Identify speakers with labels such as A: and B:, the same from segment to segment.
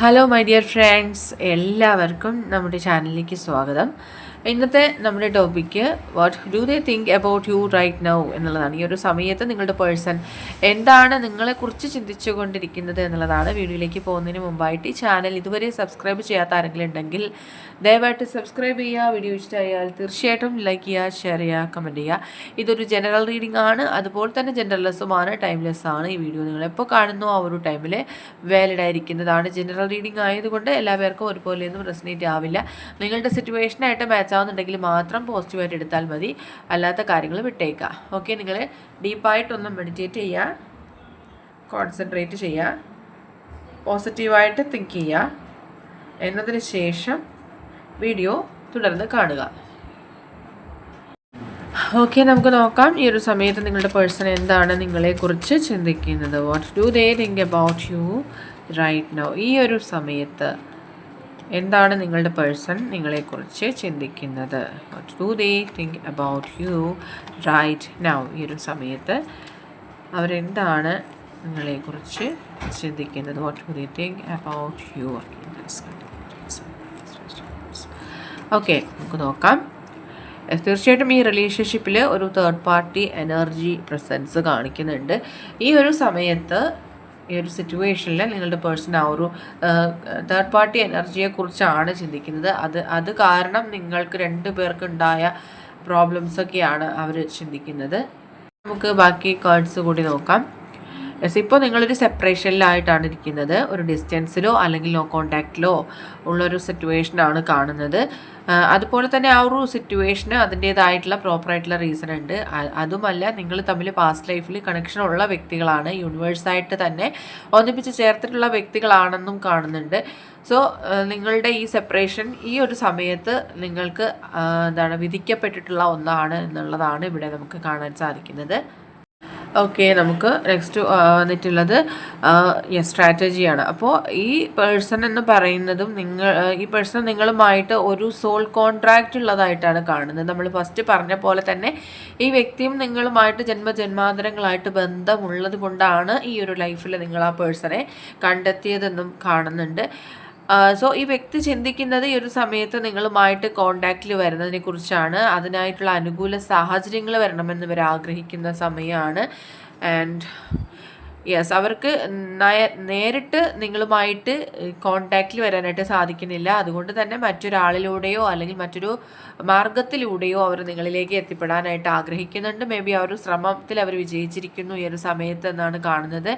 A: Hello my dear friends, എല്ലാവർക്കും നമ്മുടെ ചാനലിലേക്ക് സ്വാഗതം. ഇന്നത്തെ നമ്മുടെ topic what do they think about you right now എന്നുള്ളതാണ്. ഈ ഒരു സമയത്ത് നിങ്ങളുടെ പേഴ്സൺ എന്താണ് നിങ്ങളെക്കുറിച്ച് ചിന്തിച്ചു കൊണ്ടിരിക്കുന്നത് എന്നുള്ളതാണ്. വീഡിയോയിലേക്ക് പോകുന്നതിന് മുമ്പായിട്ട് ഈ ചാനൽ ഇതുവരെ സബ്സ്ക്രൈബ് ചെയ്യാത്ത ആരെങ്കിലും ഉണ്ടെങ്കിൽ ദയവായിട്ട് സബ്സ്ക്രൈബ് ചെയ്യുക. വീഡിയോ ഇഷ്ടമായാൽ തീർച്ചയായിട്ടും ലൈക്ക് ചെയ്യുക, ഷെയർ ചെയ്യുക, കമൻറ്റ് ചെയ്യുക. ഇതൊരു ജനറൽ റീഡിംഗ് ആണ്, അതുപോലെ തന്നെ ജനറൽലെസ്സുമാണ്, ടൈംലെസ് ആണ്. ഈ വീഡിയോ നിങ്ങൾ എപ്പോൾ കാണുന്നു ആ ഒരു ടൈമിൽ വാലിഡ് ആയിരിക്കുന്നതാണ്. ജനറൽ റീഡിംഗ് ആയതുകൊണ്ട് എല്ലാ പേർക്കും ഒരുപോലെയൊന്നും റെസനേറ്റ് ആവില്ല. നിങ്ങളുടെ സിറ്റുവേഷനായിട്ട് മാച്ച് ആവുന്നുണ്ടെങ്കിൽ മാത്രം പോസിറ്റീവായിട്ട് എടുത്താൽ മതി, അല്ലാത്ത കാര്യങ്ങൾ വിട്ടേക്കുക. ഓക്കെ, നിങ്ങൾ ഡീപ്പായിട്ടൊന്ന് മെഡിറ്റേറ്റ് ചെയ്യുക, കോൺസെൻട്രേറ്റ് ചെയ്യുക, പോസിറ്റീവായിട്ട് തിങ്ക് ചെയ്യുക. എന്നതിന് ശേഷം വീഡിയോ തുടർന്ന് കാണുക. ഓക്കെ, നമുക്ക് നോക്കാം ഈ ഒരു സമയത്ത് നിങ്ങളുടെ പേഴ്സൺ എന്താണ് നിങ്ങളെക്കുറിച്ച് ചിന്തിക്കുന്നത്. What do they think about you right now. ഈ ഒരു സമയത്ത് എന്താണ് നിങ്ങളുടെ പേഴ്സൺ നിങ്ങളെക്കുറിച്ച് ചിന്തിക്കുന്നത്. What do they think about you right now. ഈ ഒരു സമയത്ത് അവരെന്താണ് നിങ്ങളെക്കുറിച്ച് ചിന്തിക്കുന്നത്. What do they think about you. Okay, നമുക്ക് നോക്കാം. തീർച്ചയായിട്ടും ഈ റിലേഷൻഷിപ്പിൽ ഒരു തേർഡ് പാർട്ടി എനർജി പ്രസൻസ് കാണിക്കുന്നുണ്ട്. ഈ ഒരു സമയത്ത് ഈ ഒരു സിറ്റുവേഷനിൽ നിങ്ങളുടെ പേഴ്സൺ ആ ഒരു തേർഡ് പാർട്ടി എനർജിയെക്കുറിച്ചാണ് ചിന്തിക്കുന്നത്. അത് കാരണം നിങ്ങൾക്ക് രണ്ടു പേർക്കുണ്ടായ പ്രോബ്ലംസൊക്കെയാണ് അവർ ചിന്തിക്കുന്നത്. നമുക്ക് ബാക്കി കാർഡ്സ് കൂടി നോക്കാം. ഇപ്പോൾ നിങ്ങളൊരു സെപ്പറേഷനിലായിട്ടാണ് ഇരിക്കുന്നത്. ഒരു ഡിസ്റ്റൻസിലോ അല്ലെങ്കിൽ നോ കോണ്ടാക്റ്റിലോ ഉള്ളൊരു സിറ്റുവേഷനാണ് കാണുന്നത്. അതുപോലെ തന്നെ ആ ഒരു സിറ്റുവേഷന് അതിൻ്റേതായിട്ടുള്ള പ്രോപ്പറായിട്ടുള്ള റീസൺ ഉണ്ട്. അതുമല്ല, നിങ്ങൾ തമ്മിൽ പാസ്റ്റ് ലൈഫിൽ കണക്ഷൻ ഉള്ള വ്യക്തികളാണ്, യൂണിവേഴ്സായിട്ട് തന്നെ ഒന്നിപ്പിച്ച് ചേർത്തിട്ടുള്ള വ്യക്തികളാണെന്നും കാണുന്നുണ്ട്. സോ നിങ്ങളുടെ ഈ സെപ്പറേഷൻ ഈ ഒരു സമയത്ത് നിങ്ങൾക്ക് വിധിക്കപ്പെട്ടിട്ടുള്ള ഒന്നാണ് എന്നുള്ളതാണ് ഇവിടെ നമുക്ക് കാണാൻ സാധിക്കുന്നത്. ഓക്കെ, നമുക്ക് നെക്സ്റ്റ് വന്നിട്ടുള്ളത് സ്ട്രാറ്റജിയാണ്. അപ്പോൾ ഈ പേഴ്സൺ എന്ന് പറയുന്നതും ഈ പേഴ്സൺ നിങ്ങളുമായിട്ട് ഒരു സോൾ കോൺട്രാക്റ്റ് ഉള്ളതായിട്ടാണ് കാണുന്നത്. നമ്മൾ ഫസ്റ്റ് പറഞ്ഞ പോലെ തന്നെ ഈ വ്യക്തിയും നിങ്ങളുമായിട്ട് ജന്മജന്മാന്തരങ്ങളായിട്ട് ബന്ധമുള്ളത് കൊണ്ടാണ് ഈ ഒരു ലൈഫിൽ നിങ്ങൾ ആ പേഴ്സണെ കണ്ടെത്തിയതെന്നും കാണുന്നുണ്ട്. സോ ഈ വ്യക്തി ചിന്തിക്കുന്നത് ഈ ഒരു സമയത്ത് നിങ്ങളുമായിട്ട് കോണ്ടാക്റ്റിൽ വരുന്നതിനെ കുറിച്ചാണ്. അതിനായിട്ടുള്ള അനുകൂല സാഹചര്യങ്ങൾ വരണമെന്ന് ഇവർ ആഗ്രഹിക്കുന്ന സമയമാണ്. ആൻഡ് അവർക്ക് നേരിട്ട് നിങ്ങളുമായിട്ട് കോണ്ടാക്റ്റിൽ വരാനായിട്ട് സാധിക്കുന്നില്ല. അതുകൊണ്ട് തന്നെ മറ്റൊരാളിലൂടെയോ അല്ലെങ്കിൽ മറ്റൊരു മാർഗത്തിലൂടെയോ അവർ നിങ്ങളിലേക്ക് എത്തിപ്പെടാനായിട്ട് ആഗ്രഹിക്കുന്നുണ്ട്. മേ ബി ആ ഒരു ശ്രമത്തിൽ അവർ വിജയിച്ചിരിക്കുന്നു ഈ ഒരു സമയത്ത് എന്നാണ് കാണുന്നത്.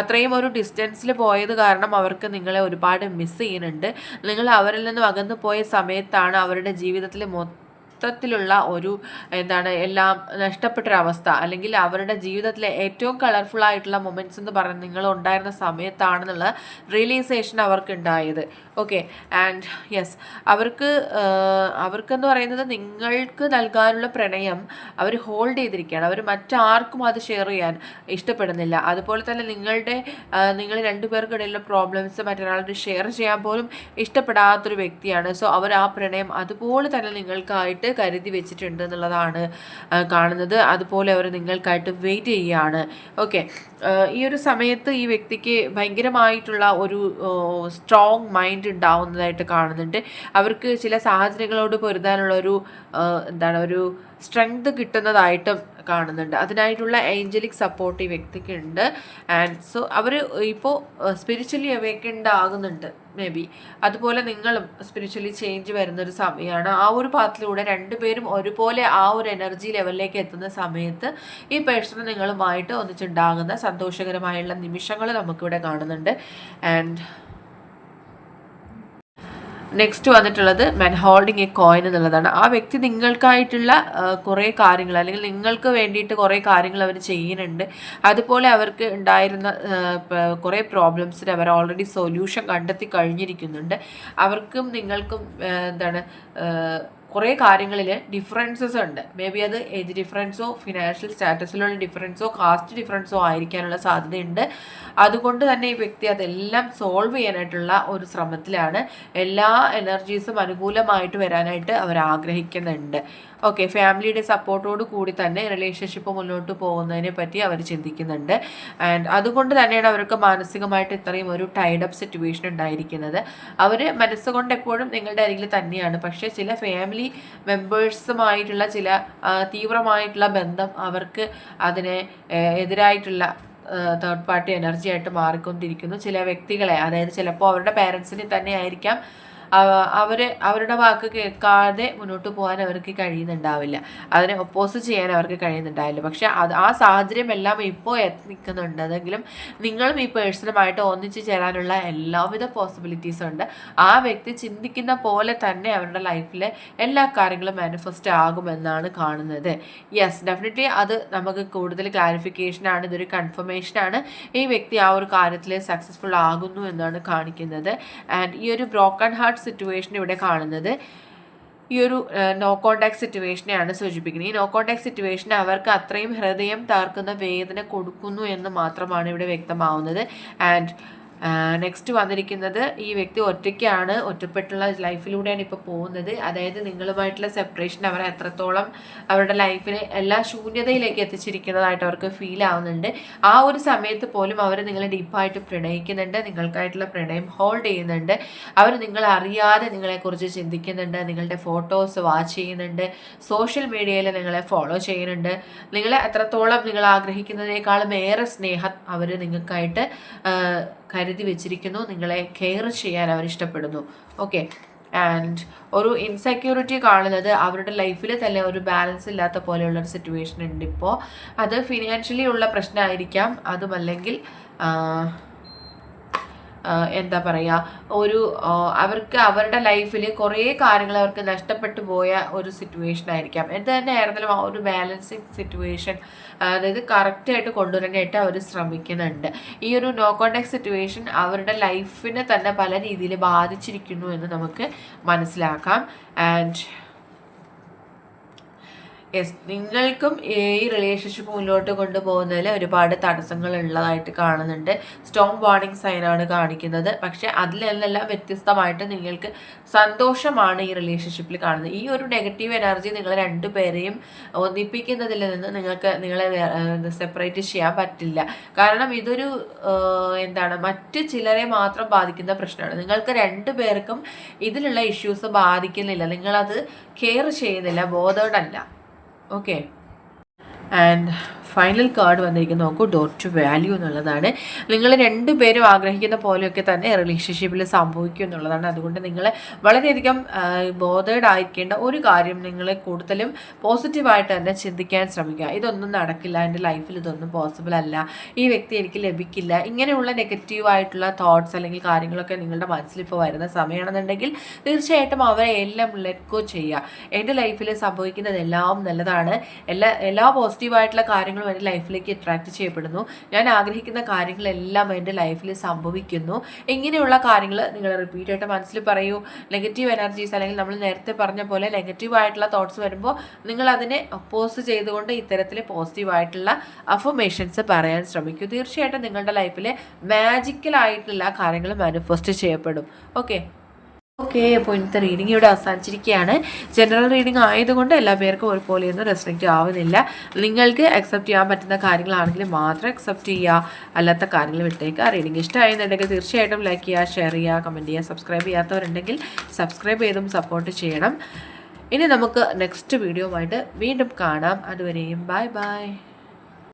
A: അത്രയും ഒരു ഡിസ്റ്റൻസിൽ പോയത് കാരണം അവർക്ക് നിങ്ങളെ ഒരുപാട് മിസ് ചെയ്യുന്നുണ്ട്. നിങ്ങൾ അവരിൽ നിന്നും അകന്നു പോയ സമയത്താണ് അവരുടെ ജീവിതത്തിൽ മൊത്തത്തിലുള്ള ഒരു എല്ലാം നഷ്ടപ്പെട്ടൊരവസ്ഥ, അല്ലെങ്കിൽ അവരുടെ ജീവിതത്തിലെ ഏറ്റവും കളർഫുൾ ആയിട്ടുള്ള മൊമെൻറ്റ്സ് എന്ന് പറയുന്നത് നിങ്ങൾ ഉണ്ടായിരുന്ന സമയത്താണെന്നുള്ള റിയലൈസേഷൻ അവർക്ക് ഉണ്ടായത്. ഓക്കെ, ആൻഡ് അവർക്കെന്ന് പറയുന്നത് നിങ്ങൾക്ക് നൽകാനുള്ള പ്രണയം അവർ ഹോൾഡ് ചെയ്തിരിക്കുകയാണ്. അവർ മറ്റാർക്കും അത് ഷെയർ ചെയ്യാൻ ഇഷ്ടപ്പെടുന്നില്ല. അതുപോലെ തന്നെ നിങ്ങൾ രണ്ടുപേർക്കിടയിലുള്ള പ്രോബ്ലംസ് മറ്റൊരാളോട് ഷെയർ ചെയ്യാൻ പോലും ഇഷ്ടപ്പെടാത്തൊരു വ്യക്തിയാണ്. സോ അവർ ആ പ്രണയം അതുപോലെ തന്നെ നിങ്ങൾക്കായിട്ട് കരുതി വെച്ചിട്ടുണ്ട് എന്നുള്ളതാണ് കാണുന്നത്. അതുപോലെ അവർ നിങ്ങൾക്കായിട്ട് വെയിറ്റ് ചെയ്യുകയാണ്. ഓക്കെ, ഈ ഒരു സമയത്ത് ഈ വ്യക്തിക്ക് ഭയങ്കരമായിട്ടുള്ള ഒരു സ്ട്രോങ് മൈൻഡ് ഉണ്ടാവുന്നതായിട്ട് കാണുന്നുണ്ട്. അവർക്ക് ചില സാഹചര്യങ്ങളോട് പൊരുതാനുള്ള ഒരു സ്ട്രെങ്ത് കിട്ടുന്നതായിട്ടും കാണുന്നുണ്ട്. അതിനായിട്ടുള്ള ഏഞ്ചലിക് സപ്പോർട്ട് ഈ വ്യക്തിക്ക് ഉണ്ട്. ആൻഡ് സോ അവർ ഇപ്പോൾ സ്പിരിച്വലി അവേക്കൻഡ് ആകുന്നുണ്ട് മേ ബി. അതുപോലെ നിങ്ങളും സ്പിരിച്വലി ചേഞ്ച് വരുന്നൊരു സമയമാണ്. ആ ഒരു പാത്തിലൂടെ രണ്ടുപേരും ഒരുപോലെ ആ ഒരു എനർജി ലെവലിലേക്ക് എത്തുന്ന സമയത്ത് ഈ പേഴ്സൺ നിങ്ങളുമായിട്ട് ഒന്നിച്ചുണ്ടാകുന്ന സന്തോഷകരമായുള്ള നിമിഷങ്ങൾ നമുക്കിവിടെ കാണുന്നുണ്ട്. ആൻഡ് നെക്സ്റ്റ് വന്നിട്ടുള്ളത് മെൻ ഹോൾഡിങ് എ കോയിൻ എന്നുള്ളതാണ്. ആ വ്യക്തി നിങ്ങൾക്കായിട്ടുള്ള കുറേ കാര്യങ്ങൾ, അല്ലെങ്കിൽ നിങ്ങൾക്ക് വേണ്ടിയിട്ട് കുറേ കാര്യങ്ങൾ അവർ ചെയ്യുന്നുണ്ട്. അതുപോലെ അവർക്ക് ഉണ്ടായിരുന്ന കുറേ പ്രോബ്ലംസിന് അവർ ഓൾറെഡി സൊല്യൂഷൻ കണ്ടെത്തി കഴിഞ്ഞിരിക്കുന്നുണ്ട്. അവർക്കും നിങ്ങൾക്കും കുറേ കാര്യങ്ങളിൽ ഡിഫറൻസസ് ഉണ്ട്. മേ ബി അത് ഏജ് ഡിഫറൻസോ ഫിനാൻഷ്യൽ സ്റ്റാറ്റസിലുള്ള ഡിഫറൻസോ കാസ്റ്റ് ഡിഫറൻസോ ആയിരിക്കാനുള്ള സാധ്യതയുണ്ട്. അതുകൊണ്ട് തന്നെ ഈ വ്യക്തി അതെല്ലാം സോൾവ് ചെയ്യാനായിട്ടുള്ള ഒരു ശ്രമത്തിലാണ്. എല്ലാ എനർജീസും അനുകൂലമായിട്ട് വരാനായിട്ട് അവർ ആഗ്രഹിക്കുന്നുണ്ട്. ഓക്കെ, ഫാമിലിയുടെ സപ്പോർട്ടോട് കൂടി തന്നെ റിലേഷൻഷിപ്പ് മുന്നോട്ട് പോകുന്നതിനെ പറ്റി അവർ ചിന്തിക്കുന്നുണ്ട്. ആൻഡ് അതുകൊണ്ട് തന്നെയാണ് അവർക്ക് മാനസികമായിട്ട് ഇത്രയും ഒരു ടൈഡപ്പ് സിറ്റുവേഷൻ ഉണ്ടായിരിക്കുന്നത്. അവർ മനസ്സുകൊണ്ട് എപ്പോഴും നിങ്ങളുടെ അരികിൽ തന്നെയാണ്. പക്ഷേ ചില ഫാമിലി മെമ്പേഴ്സുമായിട്ടുള്ള ചില തീവ്രമായിട്ടുള്ള ബന്ധം അവർക്ക് അതിനെ എതിരായിട്ടുള്ള തേർഡ് പാർട്ടി എനർജി ആയിട്ട് മാറിക്കൊണ്ടിരിക്കുന്നു. ചില വ്യക്തികളെ, അതായത് ചിലപ്പോൾ അവരുടെ പേരൻസിനെ തന്നെ ആയിരിക്കാം അവരുടെ വാക്ക് കേൾക്കാതെ മുന്നോട്ട് പോകാൻ അവർക്ക് കഴിയുന്നുണ്ടാവില്ല, അതിനെ ഒപ്പോസ് ചെയ്യാൻ അവർക്ക് കഴിയുന്നുണ്ടാവില്ല. പക്ഷെ ആ സാഹചര്യം എല്ലാം ഇപ്പോൾ എത്തിക്കുന്നുണ്ടെങ്കിലും നിങ്ങളും ഈ പേഴ്സണുമായിട്ട് ഒന്നിച്ചു ചേരാനുള്ള എല്ലാവിധ പോസിബിലിറ്റീസും ഉണ്ട്. ആ വ്യക്തി ചിന്തിക്കുന്ന പോലെ തന്നെ അവരുടെ ലൈഫിൽ എല്ലാ കാര്യങ്ങളും മാനിഫെസ്റ്റ് ആകുമെന്നാണ് കാണുന്നത്. യെസ്, ഡെഫിനറ്റ്ലി അത് നമുക്ക് കൂടുതൽ ക്ലാരിഫിക്കേഷനാണ്, ഇതൊരു കൺഫർമേഷനാണ്. ഈ വ്യക്തി ആ ഒരു കാര്യത്തിൽ സക്സസ്ഫുൾ ആകുന്നു എന്നാണ് കാണിക്കുന്നത്. ആൻഡ് ഈ ഒരു ബ്രോക്കൺ ഹാർട്ട് സിറ്റുവേഷൻ ഇവിടെ കാണുന്നത് ഈ ഒരു നോ കോണ്ടാക്ട് സിറ്റുവേഷനെയാണ് സൂചിപ്പിക്കുന്നത്. ഈ നോ കോണ്ടാക്ട് സിറ്റുവേഷൻ അവർക്ക് അത്രയും ഹൃദയം താർക്കുന്ന വേദന കൊടുക്കുന്നു എന്ന് മാത്രമാണ് ഇവിടെ വ്യക്തമാവുന്നത്. ആൻഡ് നെക്സ്റ്റ് വന്നിരിക്കുന്നത് ഈ വ്യക്തി ഒറ്റയ്ക്കാണ്, ഒറ്റപ്പെട്ടുള്ള ലൈഫിലൂടെയാണ് ഇപ്പോൾ പോകുന്നത്. അതായത് നിങ്ങളുമായിട്ടുള്ള സെപ്പറേഷൻ അവരെ എത്രത്തോളം അവരുടെ ലൈഫിനെ എല്ലാ ശൂന്യതയിലേക്ക് എത്തിച്ചിരിക്കുന്നതായിട്ട് അവർക്ക് ഫീൽ ആവുന്നുണ്ട്. ആ ഒരു സമയത്ത് പോലും അവർ നിങ്ങളെ ഡീപ്പായിട്ട് പ്രണയിക്കുന്നുണ്ട്, നിങ്ങൾക്കായിട്ടുള്ള പ്രണയം ഹോൾഡ് ചെയ്യുന്നുണ്ട്. അവർ നിങ്ങളറിയാതെ നിങ്ങളെക്കുറിച്ച് ചിന്തിക്കുന്നുണ്ട്, നിങ്ങളുടെ ഫോട്ടോസ് വാച്ച് ചെയ്യുന്നുണ്ട്, സോഷ്യൽ മീഡിയയിൽ നിങ്ങളെ ഫോളോ ചെയ്യുന്നുണ്ട്. നിങ്ങളെ എത്രത്തോളം നിങ്ങൾ ആഗ്രഹിക്കുന്നതിനേക്കാളും ഏറെ സ്നേഹം അവർ നിങ്ങൾക്കായിട്ട് കരുതി വെച്ചിരിക്കുന്നു. നിങ്ങളെ കെയർ ചെയ്യാൻ അവർ ഇഷ്ടപ്പെടുന്നു. ഓക്കെ, ആൻഡ് ഒരു ഇൻസെക്യൂരിറ്റി കാണുന്നത് അവരുടെ ലൈഫിൽ തന്നെ ഒരു ബാലൻസ് ഇല്ലാത്ത പോലെയുള്ളൊരു സിറ്റുവേഷൻ ഉണ്ട് ഇപ്പോൾ. അത് ഫിനാൻഷ്യലി ഉള്ള പ്രശ്നമായിരിക്കാം, അതുമല്ലെങ്കിൽ എന്താ പറയുക, അവർക്ക് അവരുടെ ലൈഫിൽ കുറേ കാര്യങ്ങൾ അവർക്ക് നഷ്ടപ്പെട്ടു പോയ ഒരു സിറ്റുവേഷൻ ആയിരിക്കാം. എന്ത് തന്നെ ആയിരുന്നാലും ആ ഒരു ബാലൻസിങ് സിറ്റുവേഷൻ, അതായത് കറക്റ്റായിട്ട് കൊണ്ടുവരാനായിട്ട് അവർ ശ്രമിക്കുന്നുണ്ട്. ഈ ഒരു നോ കോണ്ടാക്ട് സിറ്റുവേഷൻ അവരുടെ ലൈഫിനെ തന്നെ പല രീതിയിൽ ബാധിച്ചിരിക്കുന്നു എന്ന് നമുക്ക് മനസ്സിലാക്കാം. ആൻഡ് യെസ്, നിങ്ങൾക്കും ഈ റിലേഷൻഷിപ്പ് മുന്നോട്ട് കൊണ്ടുപോകുന്നതിൽ ഒരുപാട് തടസ്സങ്ങൾ ഉള്ളതായിട്ട് കാണുന്നുണ്ട്. സ്റ്റോം വാർണിംഗ് സൈനാണ് കാണിക്കുന്നത്. പക്ഷേ അതിൽ നിന്നെല്ലാം വ്യത്യസ്തമായിട്ട് നിങ്ങൾക്ക് സന്തോഷമാണ് ഈ റിലേഷൻഷിപ്പിൽ കാണുന്നത്. ഈ ഒരു നെഗറ്റീവ് എനർജി നിങ്ങൾ രണ്ടുപേരെയും ഒന്നിപ്പിക്കുന്നതിൽ നിന്ന് നിങ്ങളെ സെപ്പറേറ്റ് ചെയ്യാൻ പറ്റില്ല. കാരണം ഇതൊരു മറ്റ് ചിലരെ മാത്രം ബാധിക്കുന്ന പ്രശ്നമാണ്. നിങ്ങൾക്ക് രണ്ടുപേർക്കും ഇതിലുള്ള ഇഷ്യൂസ് ബാധിക്കുന്നില്ല, നിങ്ങളത് കെയർ ചെയ്യുന്നില്ല, ബോധേഡല്ല. ഓക്കെ, ആൻഡ് ഫൈനൽ കാർഡ് വന്നിരിക്കുന്നത് നോക്കൂ, ഡോർ ടു വാല്യൂ എന്നുള്ളതാണ്. നിങ്ങൾ രണ്ടുപേരും ആഗ്രഹിക്കുന്ന പോലെയൊക്കെ തന്നെ റിലേഷൻഷിപ്പിൽ സംഭവിക്കും എന്നുള്ളതാണ്. അതുകൊണ്ട് നിങ്ങൾ വളരെയധികം ബോധേഡ് ആയിരിക്കേണ്ട ഒരു കാര്യം, നിങ്ങൾ കൂടുതലും പോസിറ്റീവായിട്ട് തന്നെ ചിന്തിക്കാൻ ശ്രമിക്കുക. ഇതൊന്നും നടക്കില്ല, എൻ്റെ ലൈഫിൽ ഇതൊന്നും പോസിബിൾ അല്ല, ഈ വ്യക്തി എനിക്ക് ലഭിക്കില്ല, ഇങ്ങനെയുള്ള നെഗറ്റീവായിട്ടുള്ള തോട്ട്സ് അല്ലെങ്കിൽ കാര്യങ്ങളൊക്കെ നിങ്ങളുടെ മനസ്സിലിപ്പോൾ വരുന്ന സമയമാണെന്നുണ്ടെങ്കിൽ തീർച്ചയായിട്ടും അവരെ എല്ലാം ലെറ്റ് ഗോ ചെയ്യുക. എൻ്റെ ലൈഫിൽ സംഭവിക്കുന്നതെല്ലാം നല്ലതാണ്, എല്ലാ പോസിറ്റീവായിട്ടുള്ള കാര്യങ്ങളും എൻ്റെ ലൈഫിലേക്ക് അട്രാക്റ്റ് ചെയ്യപ്പെടുന്നു, ഞാൻ ആഗ്രഹിക്കുന്ന കാര്യങ്ങളെല്ലാം എൻ്റെ ലൈഫിൽ സംഭവിക്കുന്നു. ഇങ്ങനെയുള്ള കാര്യങ്ങൾ നിങ്ങൾ റിപ്പീറ്റായിട്ട് മനസ്സിൽ പറയൂ. നെഗറ്റീവ് എനർജീസ് അല്ലെങ്കിൽ നമ്മൾ നേരത്തെ പറഞ്ഞ പോലെ നെഗറ്റീവായിട്ടുള്ള തോട്ട്സ് വരുമ്പോൾ നിങ്ങൾ അതിനെ ഒപ്പോസ് ചെയ്തുകൊണ്ട് ഇത്തരത്തിൽ പോസിറ്റീവായിട്ടുള്ള അഫർമേഷൻസ് പറയാൻ ശ്രമിക്കൂ. തീർച്ചയായിട്ടും നിങ്ങളുടെ ലൈഫിൽ മാജിക്കലായിട്ടുള്ള കാര്യങ്ങൾ മാനിഫെസ്റ്റ് ചെയ്യപ്പെടും. ഓക്കെ, അപ്പോൾ ഇന്നത്തെ റീഡിംഗ് ഇവിടെ അവസാനിച്ചിരിക്കുകയാണ്. ജനറൽ റീഡിംഗ് ആയതുകൊണ്ട് എല്ലാ പേർക്കും ഒരുപോലെയൊന്നും റെസ്ട്രിക്റ്റ് ആവുന്നില്ല. നിങ്ങൾക്ക് അക്സെപ്റ്റ് ചെയ്യാൻ പറ്റുന്ന കാര്യങ്ങളാണെങ്കിൽ മാത്രം അക്സെപ്റ്റ് ചെയ്യുക, അല്ലാത്ത കാര്യങ്ങൾ വിട്ടേക്കുക. റീഡിംഗ് ഇഷ്ടമായെന്നുണ്ടെങ്കിൽ തീർച്ചയായിട്ടും ലൈക്ക് ചെയ്യുക, ഷെയർ ചെയ്യുക, കമൻറ്റ് ചെയ്യുക. സബ്സ്ക്രൈബ് ചെയ്യാത്തവരുണ്ടെങ്കിൽ സബ്സ്ക്രൈബ് ചെയ്തും സപ്പോർട്ട് ചെയ്യണം. ഇനി നമുക്ക് നെക്സ്റ്റ് വീഡിയോ ആയിട്ട് വീണ്ടും കാണാം. അതുവരെയും ബൈ ബൈ.